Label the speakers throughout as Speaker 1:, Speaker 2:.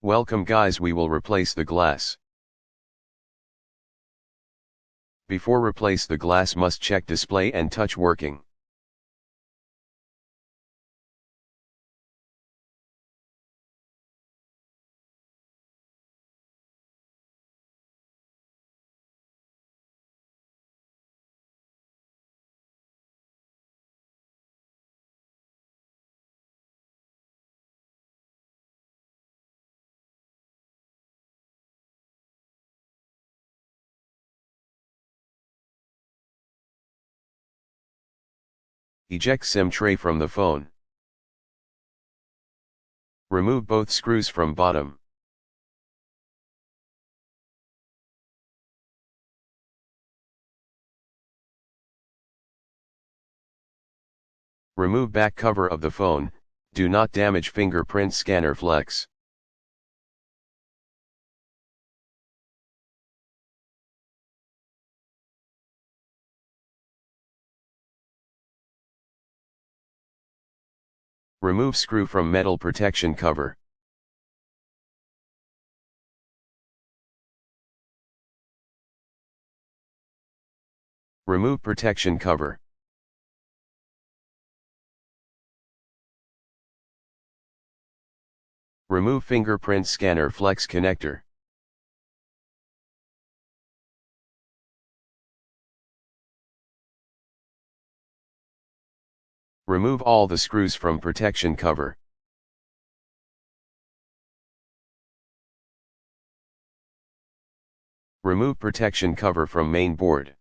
Speaker 1: Welcome guys, we will replace the glass. Before replace the glass must check display and touch working. Eject SIM tray from the phone. Remove both screws from bottom. Remove back cover of the phone, do not damage fingerprint scanner flex. Remove screw from metal protection cover. Remove protection cover. Remove fingerprint scanner flex connector. Remove all the screws from protection cover. Remove protection cover from main board.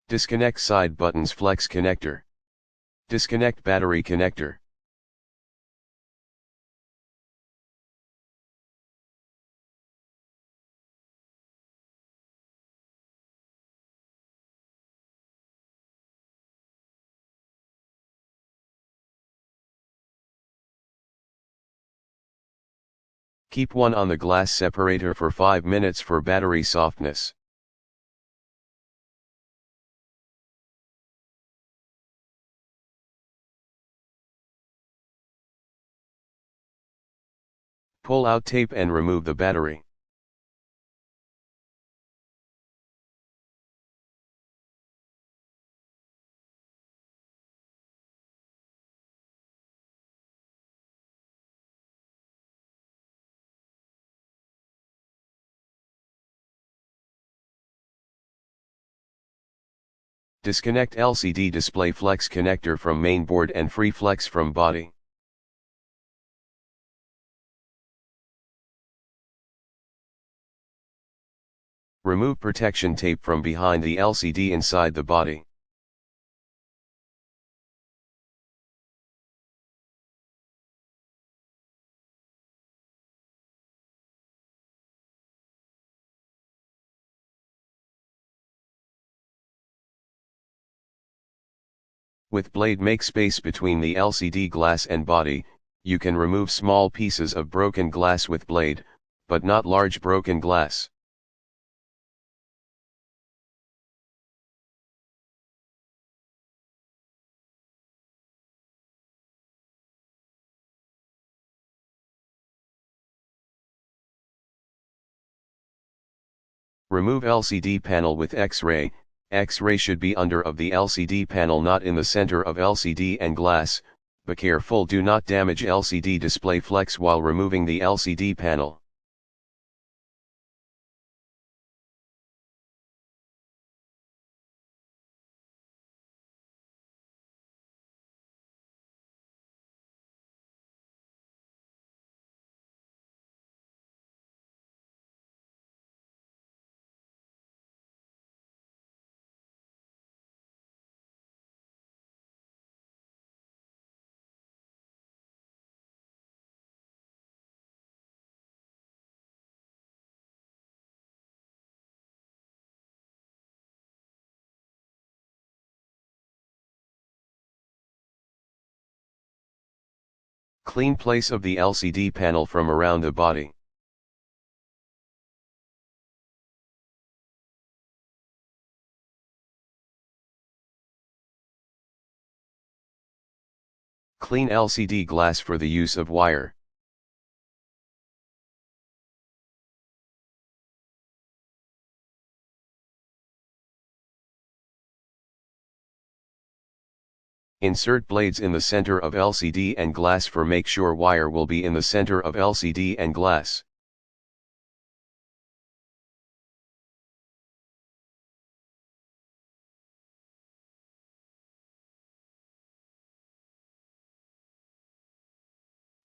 Speaker 1: Disconnect side buttons flex connector. Disconnect battery connector. Keep one on the glass separator for 5 minutes for battery softness. Pull out tape and remove the battery. Disconnect LCD display flex connector from main board and free flex from body. Remove protection tape from behind the LCD inside the body. With blade make space between the LCD glass and body. You can remove small pieces of broken glass with blade, but not large broken glass. Remove LCD panel with X-ray. X-ray should be under of the LCD panel, not in the center of LCD and glass. Be careful, do not damage LCD display flex while removing the LCD panel. Clean place of the LCD panel from around the body. Clean LCD glass for the use of wire. Insert blades in the center of LCD and glass for make sure wire will be in the center of LCD and glass.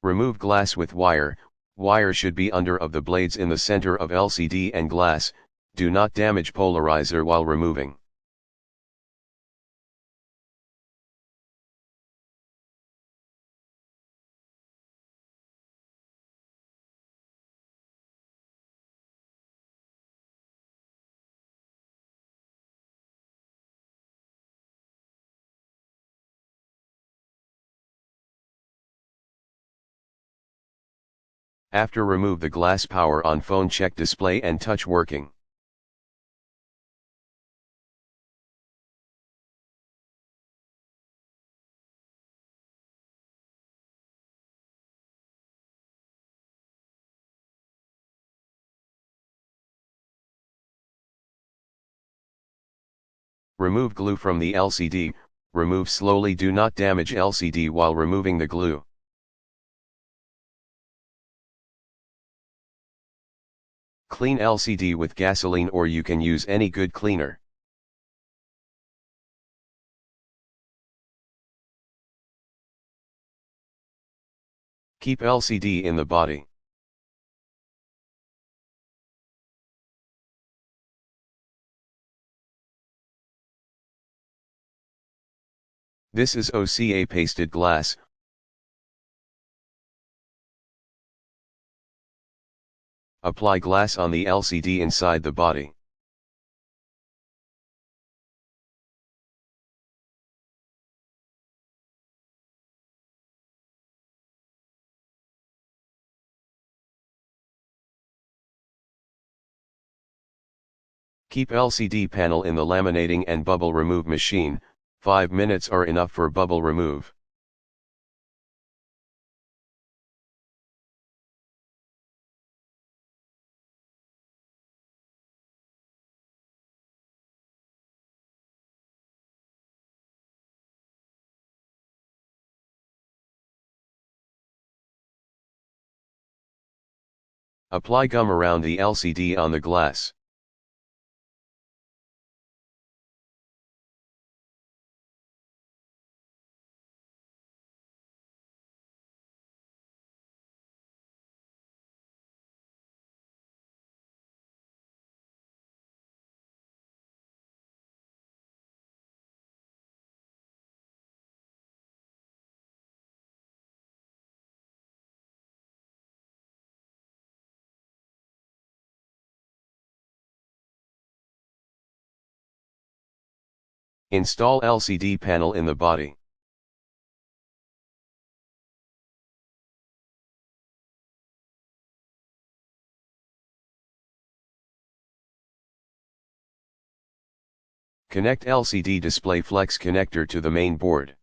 Speaker 1: Remove glass with wire. Wire should be under of the blades in the center of LCD and glass. Do not damage polarizer while removing. After remove the glass, power on phone, check display and touch working. Remove glue from the LCD. Remove slowly, do not damage LCD while removing the glue. Clean LCD with gasoline, or you can use any good cleaner. Keep LCD in the body. This is OCA pasted glass. Apply glass on the LCD inside the body. Keep LCD panel in the laminating and bubble remove machine. 5 minutes are enough for bubble remove. Apply gum around the LCD on the glass. Install LCD panel in the body. Connect LCD display flex connector to the main board.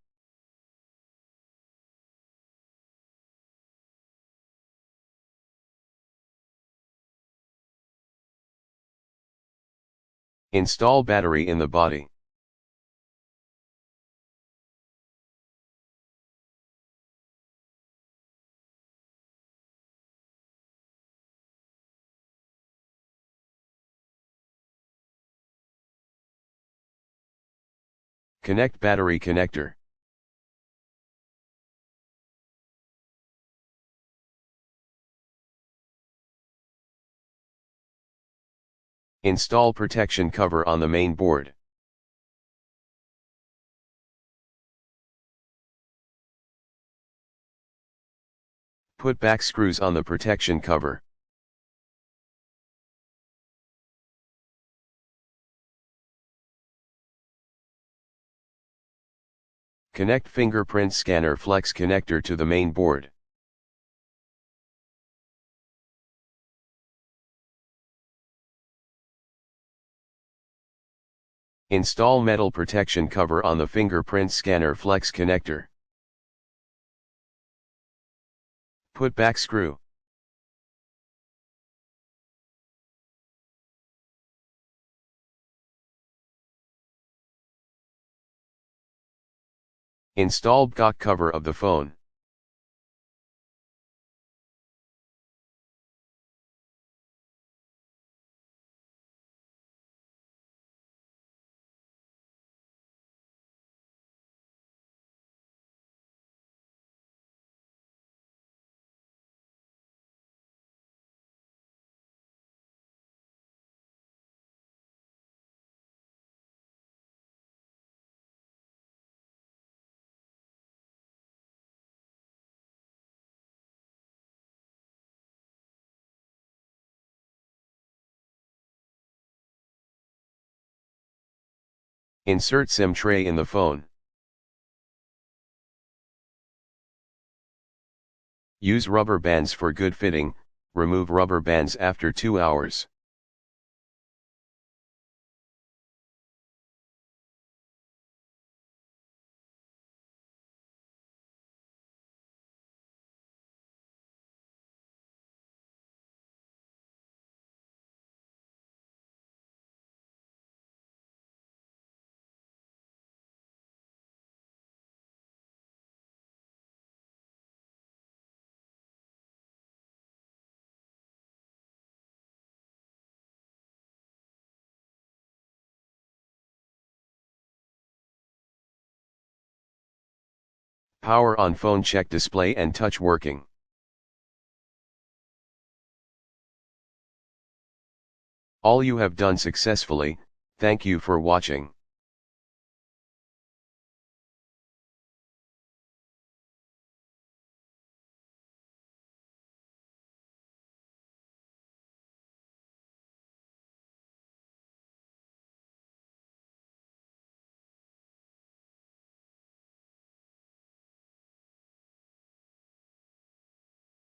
Speaker 1: Install battery in the body. Connect battery connector. Install protection cover on the main board. Put back screws on the protection cover. Connect fingerprint scanner flex connector to the main board. Install metal protection cover on the fingerprint scanner flex connector. Put back screw. Install back cover of the phone. Insert SIM tray in the phone. Use rubber bands for good fitting, remove rubber bands after 2 hours. Power on phone, check display and touch working. All you have done successfully. Thank you for watching.